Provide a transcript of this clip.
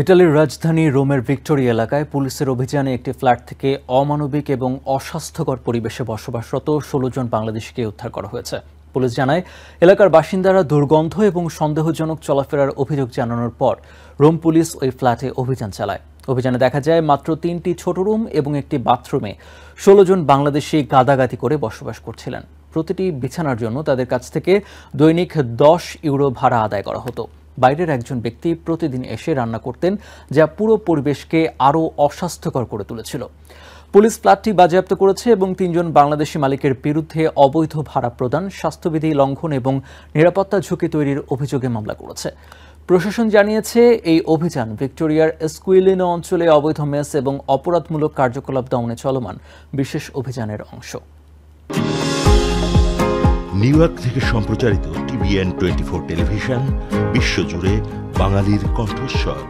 ইতালির রাজধানী রোমের ভিক্টোরিয়া এলাকায় পুলিশের অভিযানে একটি ফ্ল্যাট থেকে অমানবিক এবং অস্বাস্থ্যকর পরিবেশে বসবাসরত ১৬ জন বাংলাদেশিকে উদ্ধার করা হয়েছে। পুলিশ জানায়, এলাকার বাসিন্দারা দুর্গন্ধ এবং সন্দেহজনক চলাফেরার অভিযোগ জানানোর পর রোম পুলিশ ওই ফ্ল্যাটে অভিযান চালায়। অভিযানে দেখা যায়, মাত্র ৩টি ছোট রুম এবং একটি বাথরুমে ১৬ জন বাংলাদেশি গাদাগাদি করে বসবাস করছিলেন। প্রতিটি বিছানার জন্য তাদের কাছ থেকে দৈনিক ১০ ইউরো ভাড়া আদায় করা হতো। বাইরের একজন ব্যক্তি প্রতিদিন এসে রান্না করতেন, যা পুরো পরিবেশকে আরও অস্বাস্থ্যকর করে তুলেছিল। পুলিশ ফ্ল্যাটটি বাজেয়াপ্ত করেছে এবং ৩ জন বাংলাদেশি মালিকের বিরুদ্ধে অবৈধ ভাড়া প্রদান, স্বাস্থ্যবিধি লঙ্ঘন এবং নিরাপত্তা ঝুঁকি তৈরির অভিযোগে মামলা করেছে। প্রশাসন জানিয়েছে, এই অভিযান ভিক্টোরিয়ার এসকুইলিনো অঞ্চলে অবৈধ মেস এবং অপরাধমূলক কার্যকলাপ দমনে চলমান বিশেষ অভিযানের অংশ। নিউ ইয়র্ক থেকে সম্প্রচারিত TVN 24 টেলিভিশন বিশ্বজুড়ে বাঙালির কণ্ঠস্বর।